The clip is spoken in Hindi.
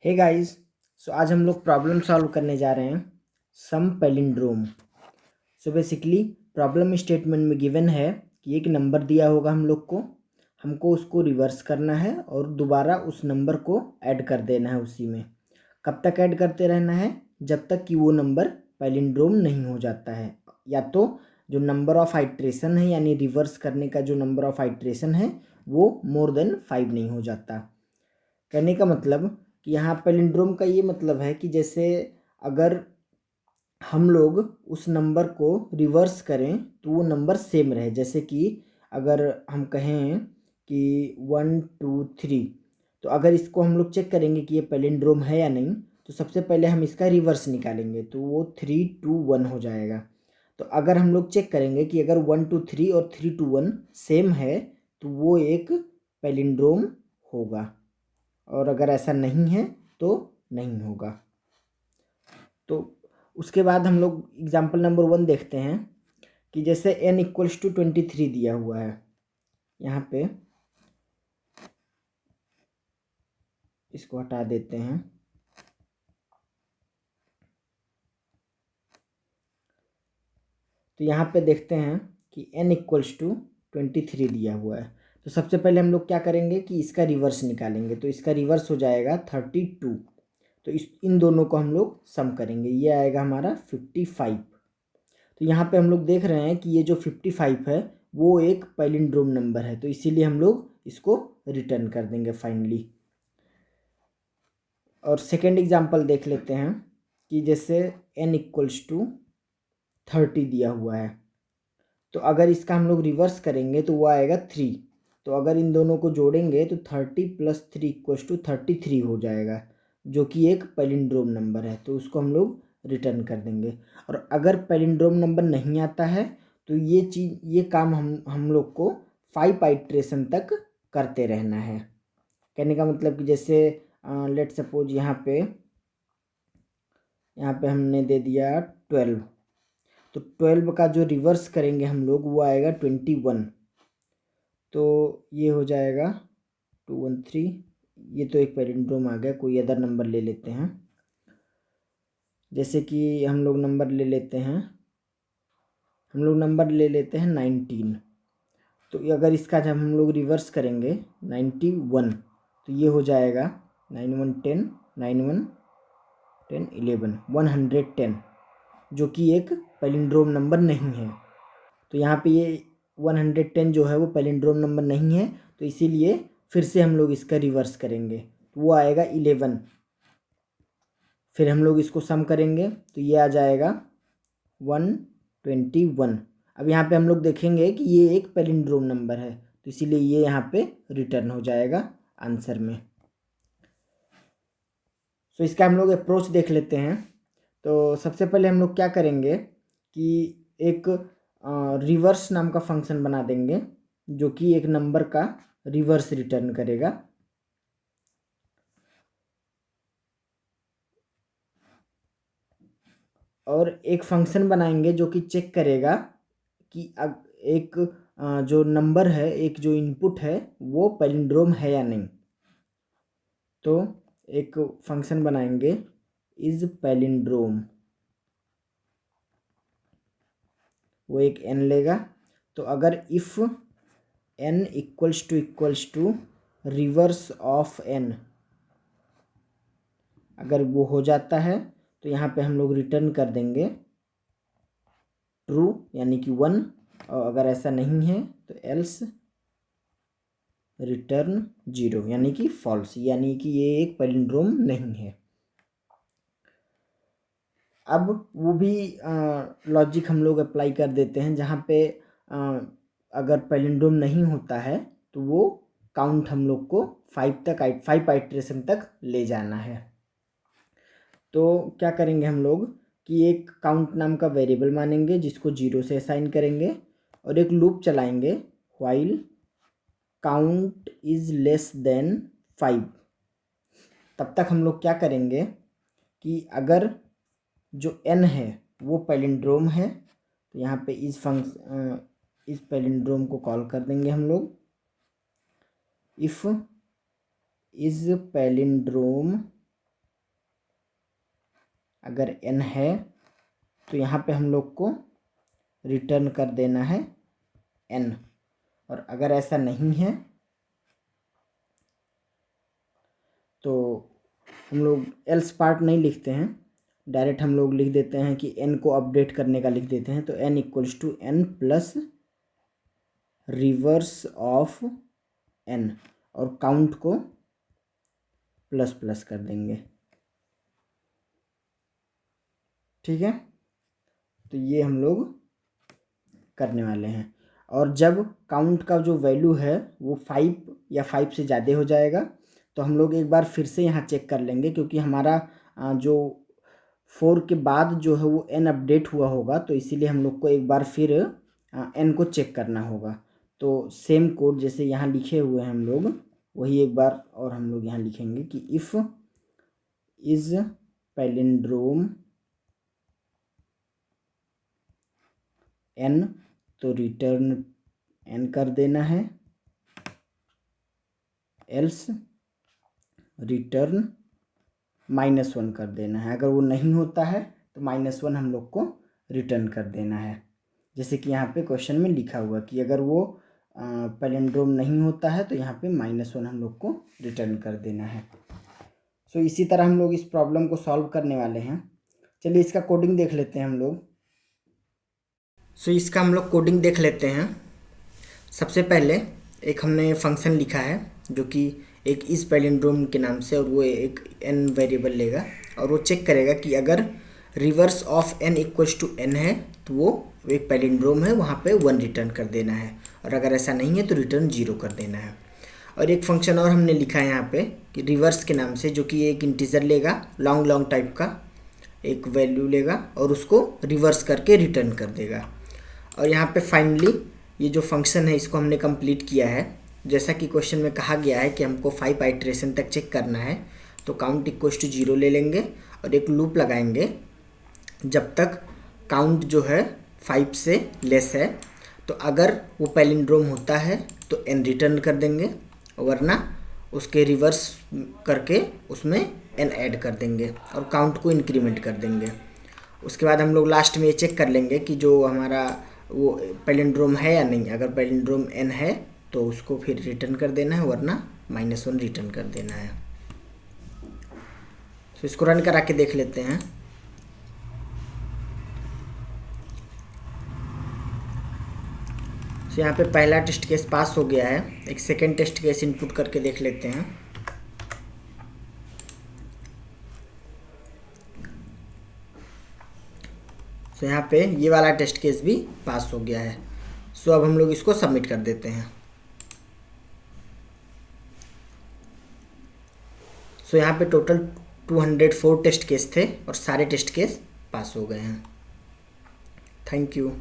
हे गाइस, सो आज हम लोग प्रॉब्लम सॉल्व करने जा रहे हैं some palindrome. So basically problem statement में गिवन है कि एक नंबर दिया होगा हमको उसको रिवर्स करना है और दोबारा उस नंबर को ऐड कर देना है उसी में। कब तक ऐड करते रहना है? जब तक कि वो नंबर पैलिंड्रोम नहीं हो जाता है, या तो जो नंबर ऑफ आइट्रेशन है यानी रिवर्स करने का जो नंबर ऑफ आइट्रेशन है वो मोर देन 5 नहीं हो जाता। कहने का मतलब कि यहाँ पैलिंड्रोम का ये मतलब है कि जैसे अगर हम लोग उस नंबर को रिवर्स करें तो वो नंबर सेम रहे। जैसे कि अगर हम कहें कि 1 2 3, तो अगर इसको हम लोग चेक करेंगे कि ये पैलिंड्रोम है या नहीं, तो सबसे पहले हम इसका रिवर्स निकालेंगे तो वो 3 2 1 हो जाएगा। तो अगर हम लोग चेक करेंगे कि अगर 1 2 3 और 3 2 1 सेम है तो वो एक पैलिंड्रोम होगा, और अगर ऐसा नहीं है तो नहीं होगा। तो उसके बाद हम लोग एग्जाम्पल नंबर 1 देखते हैं कि जैसे n = 23 दिया हुआ है। यहाँ पे इसको हटा देते हैं। तो यहाँ पे देखते हैं कि n = 23 दिया हुआ है। तो सबसे पहले हम लोग क्या करेंगे कि इसका रिवर्स निकालेंगे, तो इसका रिवर्स हो जाएगा 32। तो इन दोनों को हम लोग सम करेंगे, ये आएगा हमारा 55। तो यहाँ पे हम लोग देख रहे हैं कि ये जो 55 है वो एक पैलिंड्रोम नंबर है, तो इसीलिए हम लोग इसको रिटर्न कर देंगे फाइनली। और सेकेंड एग्जांपल देख लेते हैं कि जैसे n = 30 दिया हुआ है। तो अगर इसका हम लोग रिवर्स करेंगे तो वो आएगा 3। तो अगर इन दोनों को जोड़ेंगे तो 30 + 3 = 33 हो जाएगा, जो कि एक पैलिंड्रोम नंबर है, तो उसको हम लोग रिटर्न कर देंगे। और अगर पैलिंड्रोम नंबर नहीं आता है तो ये काम हम लोग को 5 आइट्रेशन तक करते रहना है। कहने का मतलब कि जैसे लेट सपोज यहाँ पे हमने दे दिया 12, तो 12 का जो रिवर्स करेंगे हम लोग वो आएगा 21। तो ये हो जाएगा 213। ये तो एक पैलिंड्रोम आ गया। कोई अदर नंबर ले लेते हैं, जैसे कि हम लोग नंबर ले लेते हैं 19। तो अगर इसका जब हम लोग रिवर्स करेंगे 91, तो ये हो जाएगा 9 1 10 9 1 10 11 110, जो कि एक पैलिंड्रोम नंबर नहीं है। तो यहाँ पे ये 110 जो है वो पैलिंड्रोम नंबर नहीं है, तो इसीलिए फिर से हम लोग इसका रिवर्स करेंगे तो वो आएगा 11। फिर हम लोग इसको सम करेंगे तो ये आ जाएगा 121। अब यहाँ पे हम लोग देखेंगे कि ये एक पैलिंड्रोम नंबर है, तो इसीलिए ये यहाँ पे रिटर्न हो जाएगा आंसर में। तो इसका हम लोग अप्रोच देख लेते हैं। तो सबसे पहले हम लोग क्या करेंगे कि एक रिवर्स नाम का फंक्शन बना देंगे जो कि एक नंबर का रिवर्स रिटर्न करेगा। और एक फंक्शन बनाएंगे जो कि चेक करेगा कि एक जो नंबर है, एक जो इनपुट है वो पैलिंड्रोम है या नहीं। तो एक फंक्शन बनाएंगे इज पैलिंड्रोम, वो एक n लेगा। तो अगर if n = reverse of n अगर वो हो जाता है तो यहाँ पे हम लोग रिटर्न कर देंगे ट्रू यानी कि 1, और अगर ऐसा नहीं है तो एल्स रिटर्न 0 यानी कि फॉल्स, यानी कि ये एक पैलिंड्रोम नहीं है। अब वो भी लॉजिक हम लोग अप्लाई कर देते हैं जहाँ पे अगर पैलिंड्रोम नहीं होता है तो वो काउंट हम लोग को 5 आइट्रेशन तक ले जाना है। तो क्या करेंगे हम लोग कि एक काउंट नाम का वेरिएबल मानेंगे जिसको 0 से असाइन करेंगे, और एक लूप चलाएंगे while count is less than 5। तब तक हम लोग क्या करेंगे कि अगर जो n है वो पैलिंड्रोम है तो यहाँ पे इस पैलिंड्रोम को कॉल कर देंगे हम लोग। इफ़ इज पैलिंड्रोम अगर n है तो यहाँ पे हम लोग को रिटर्न कर देना है n, और अगर ऐसा नहीं है तो हम लोग एल्स पार्ट नहीं लिखते हैं, डायरेक्ट हम लोग लिख देते हैं कि n को अपडेट करने का लिख देते हैं। तो n equals to n plus reverse of n, और काउंट को प्लस प्लस कर देंगे। ठीक है, तो ये हम लोग करने वाले हैं। और जब काउंट का जो वैल्यू है वो 5 या 5 से ज़्यादा हो जाएगा तो हम लोग एक बार फिर से यहाँ चेक कर लेंगे, क्योंकि हमारा जो 4 के बाद जो है वो n अपडेट हुआ होगा, तो इसीलिए हम लोग को एक बार फिर n को चेक करना होगा। तो सेम कोड जैसे यहाँ लिखे हुए हैं हम लोग, वही एक बार और हम लोग यहाँ लिखेंगे कि इफ़ इज पैलिंड्रोम n, तो रिटर्न n कर देना है, एल्स रिटर्न -1 कर देना है। अगर वो नहीं होता है तो -1 हम लोग को रिटर्न कर देना है, जैसे कि यहाँ पे क्वेश्चन में लिखा हुआ कि अगर वो पैलिंड्रोम नहीं होता है तो यहाँ पे -1 हम लोग को रिटर्न कर देना है। सो इसी तरह हम लोग इस प्रॉब्लम को सॉल्व करने वाले हैं। चलिए इसका कोडिंग देख लेते हैं हम लोग। सो इसका हम लोग कोडिंग देख लेते हैं। सबसे पहले एक हमने फंक्शन लिखा है जो कि एक इस पैलिंड्रोम के नाम से, और वो एक n वेरिएबल लेगा और वो चेक करेगा कि अगर reverse of n equals to n है तो वो एक पैलिंड्रोम है, वहाँ पे 1 रिटर्न कर देना है, और अगर ऐसा नहीं है तो रिटर्न 0 कर देना है। और एक फंक्शन और हमने लिखा है यहाँ पे कि रिवर्स के नाम से, जो कि एक इंटीजर लेगा लॉन्ग टाइप का एक वैल्यू लेगा और उसको रिवर्स करके रिटर्न कर देगा। और यहाँ पे फाइनली ये जो फंक्शन है इसको हमने कंप्लीट किया है। जैसा कि क्वेश्चन में कहा गया है कि हमको 5 आइट्रेशन तक चेक करना है, तो काउंट इक्वल्स टू 0 ले लेंगे और एक लूप लगाएंगे जब तक काउंट जो है 5 से लेस है। तो अगर वो पैलिंड्रोम होता है तो n रिटर्न कर देंगे, वरना उसके रिवर्स करके उसमें n ऐड कर देंगे और काउंट को इंक्रीमेंट कर देंगे। उसके बाद हम लोग लास्ट में ये चेक कर लेंगे कि जो हमारा वो पैलिंड्रोम है या नहीं। अगर पैलिंड्रोम n है तो उसको फिर रिटर्न कर देना है, वरना -1 रिटर्न कर देना है। तो इसको रन करा के देख लेते हैं। तो यहाँ पे पहला टेस्ट केस पास हो गया है। एक सेकेंड टेस्ट केस इनपुट करके देख लेते हैं। तो यहाँ पे ये वाला टेस्ट केस भी पास हो गया है। सो अब हम लोग इसको सबमिट कर देते हैं। सो यहाँ पे टोटल 204 टेस्ट केस थे और सारे टेस्ट केस पास हो गए हैं। Thank you.